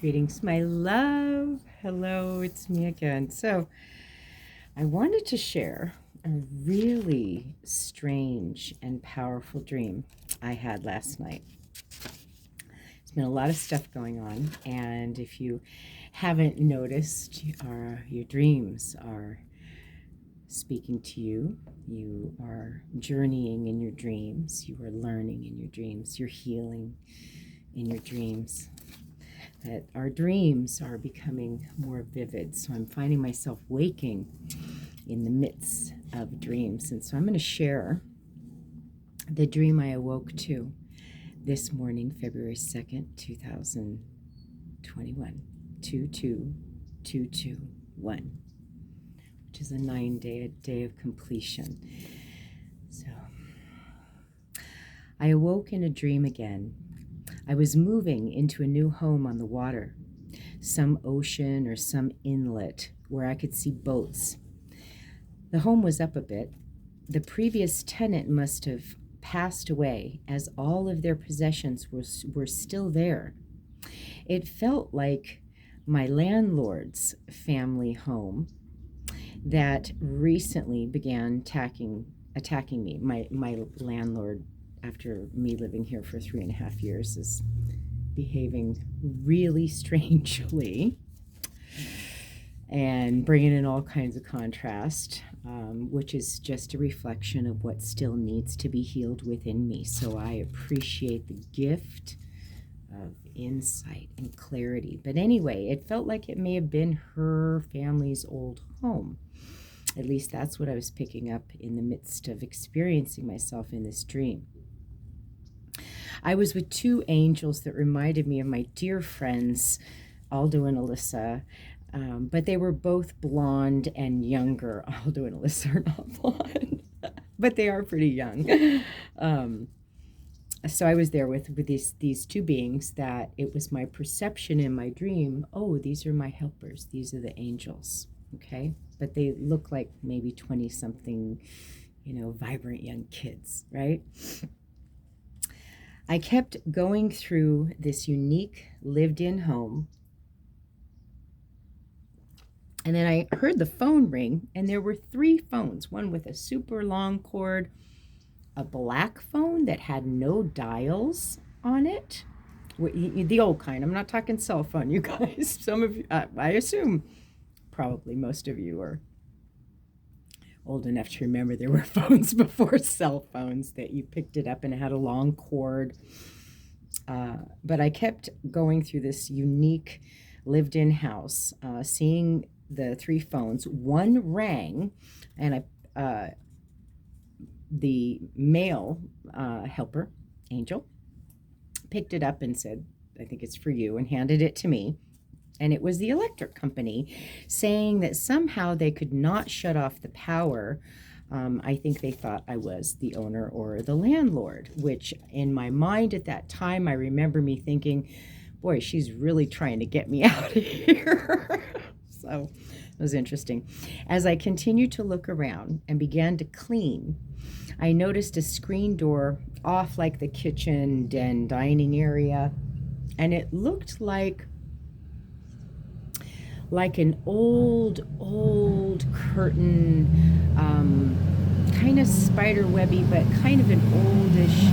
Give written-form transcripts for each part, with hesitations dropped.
Greetings, my love. Hello, it's me again. So, I wanted to share a really strange and powerful dream I had last night. There's been a lot of stuff going on, and if you haven't noticed, your dreams are speaking to you. You are journeying in your dreams. You are learning in your dreams. You're healing in your dreams. That our dreams are becoming more vivid. So I'm finding myself waking in the midst of dreams. And so I'm going to share the dream I awoke to this morning, February 2nd, 2021, 22221, which is a 9-day of completion. So I awoke in a dream again. I was moving into a new home on the water, some ocean or some inlet where I could see boats. The home was up a bit. The previous tenant must have passed away, as all of their possessions were still there. It felt like my landlord's family home that recently began attacking me. My landlord, after me living here for 3.5 years, is behaving really strangely and bringing in all kinds of contrast, which is just a reflection of what still needs to be healed within me. So I appreciate the gift of insight and clarity. But anyway, it felt like it may have been her family's old home. At least that's what I was picking up in the midst of experiencing myself in this dream. I was with two angels that reminded me of my dear friends, Aldo and Alyssa, but they were both blonde and younger. Aldo and Alyssa are not blonde, but they are pretty young. So I was there with these two beings that it was my perception in my dream, oh, these are my helpers. These are the angels, okay? But they look like maybe 20-something, vibrant young kids, right? I kept going through this unique lived-in home, and then I heard the phone ring, and there were 3 phones, one with a super long cord, a black phone that had no dials on it, the old kind. I'm not talking cell phone, you guys. Some of you, I assume probably most of you are old enough to remember there were phones before cell phones, that you picked it up and it had a long cord. But I kept going through this unique lived-in house, seeing the 3 phones. One rang, and the male helper, angel, picked it up and said, I think it's for you, and handed it to me. And it was the electric company saying that somehow they could not shut off the power. I think they thought I was the owner or the landlord, which in my mind at that time, I remember me thinking, boy, she's really trying to get me out of here. So it was interesting. As I continued to look around and began to clean, I noticed a screen door off like the kitchen, den, dining area, and it looked like an old curtain, kind of spider webby, but kind of an oldish.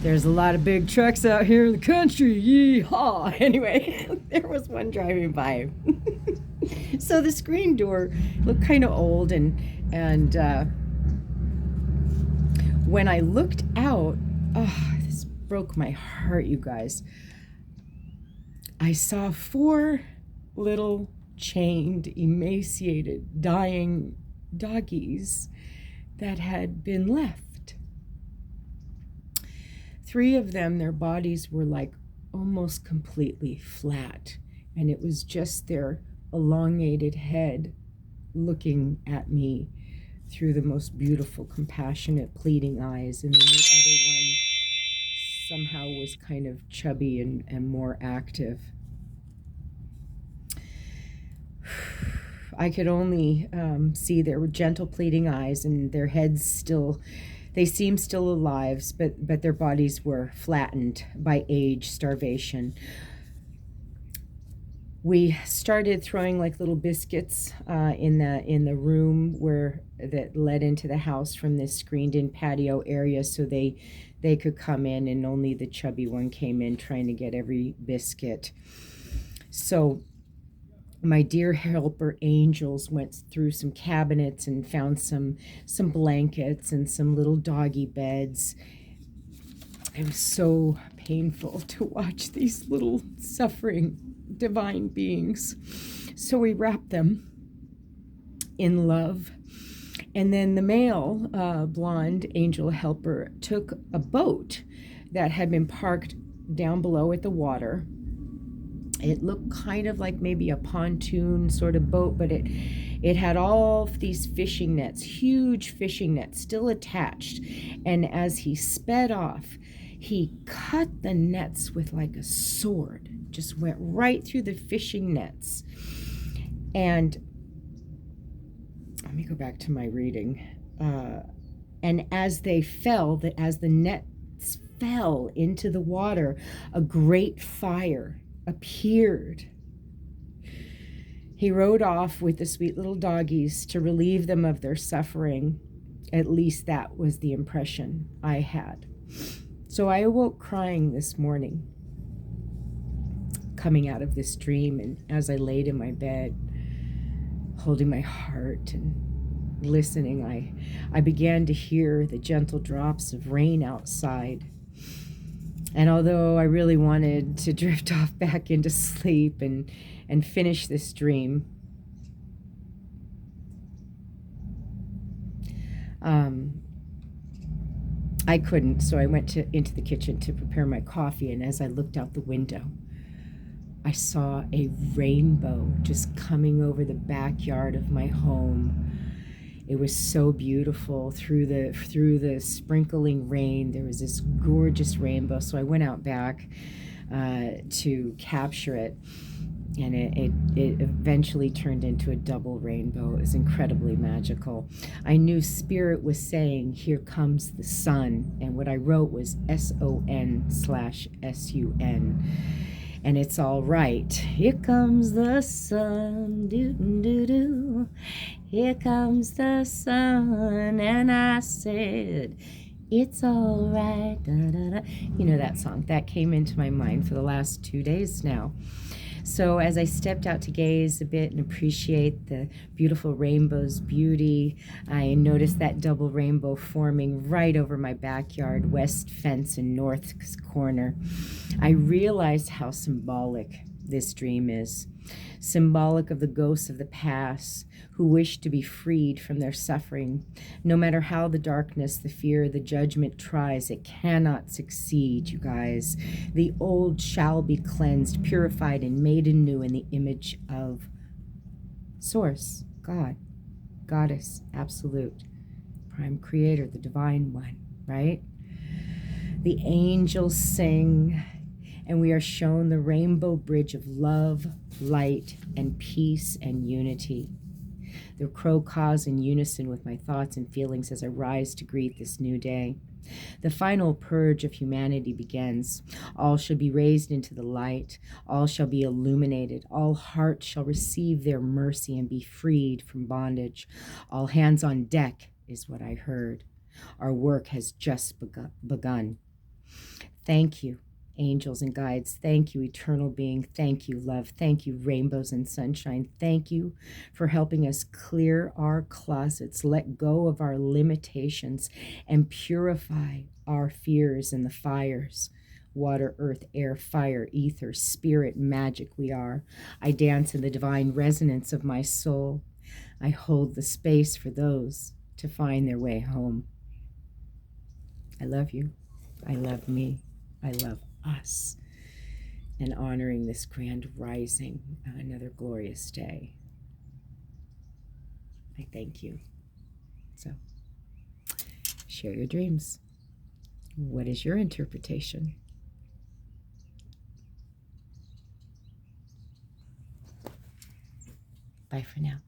There's a lot of big trucks out here in the country, yee-haw. Anyway, there was one driving by. So the screen door looked kind of old, and when I looked out, this broke my heart, you guys. I saw 4 little chained, emaciated, dying doggies that had been left. 3 of them, their bodies were like almost completely flat, and it was just their elongated head looking at me through the most beautiful, compassionate, pleading eyes. And then the other one somehow was kind of chubby and more active. I could only see their gentle pleading eyes and their heads still They seemed still alive, but their bodies were flattened by age, starvation. We started throwing like little biscuits in the room that led into the house from this screened-in patio area, so they could come in, and only the chubby one came in trying to get every biscuit. So my dear helper angels went through some cabinets and found some blankets and some little doggy beds. It was so painful to watch these little suffering divine beings. So we wrapped them in love. And then the male blonde angel helper took a boat that had been parked down below at the water. It looked kind of like maybe a pontoon sort of boat, but it had all these fishing nets, huge fishing nets still attached. And as he sped off, he cut the nets with like a sword, just went right through the fishing nets. And let me go back to my reading. And as they fell, as the nets fell into the water, a great fire appeared. He rode off with the sweet little doggies to relieve them of their suffering. At least that was the impression I had. So I awoke crying this morning, coming out of this dream, and as I laid in my bed, holding my heart and listening, I began to hear the gentle drops of rain outside. And although I really wanted to drift off back into sleep and finish this dream, I couldn't. So I went into the kitchen to prepare my coffee, and as I looked out the window, I saw a rainbow just coming over the backyard of my home. It was so beautiful. Through the sprinkling rain, there was this gorgeous rainbow. So I went out back to capture it, and it eventually turned into a double rainbow. It was incredibly magical. I knew Spirit was saying, "Here comes the sun," and what I wrote was SON/SUN. And it's all right. Here comes the sun, doo-doo-doo. Here comes the sun, and I said, it's all right. Da-da-da. You know that song. That came into my mind for the last 2 days now. So as I stepped out to gaze a bit and appreciate the beautiful rainbow's beauty, I noticed that double rainbow forming right over my backyard, west fence and north corner. I realized how symbolic this dream is. Symbolic of the ghosts of the past who wish to be freed from their suffering. No matter how the darkness, the fear, the judgment tries, it cannot succeed, you guys. The old shall be cleansed, purified, and made anew in the image of Source, God, Goddess, Absolute, Prime Creator, the Divine One, right? The angels sing, and we are shown the rainbow bridge of love, light, and peace and unity. The crow caws in unison with my thoughts and feelings as I rise to greet this new day. The final purge of humanity begins. All shall be raised into the light. All shall be illuminated. All hearts shall receive their mercy and be freed from bondage. All hands on deck is what I heard. Our work has just begun. Thank you, angels and guides. Thank you, eternal being. Thank you, love. Thank you, rainbows and sunshine. Thank you for helping us clear our closets, let go of our limitations, and purify our fears in the fires. Water, earth, air, fire, ether, spirit, magic we are. I dance in the divine resonance of my soul. I hold the space for those to find their way home. I love you. I love me. I love us, and honoring this grand rising, another glorious day. I thank you. So, share your dreams. What is your interpretation? Bye for now.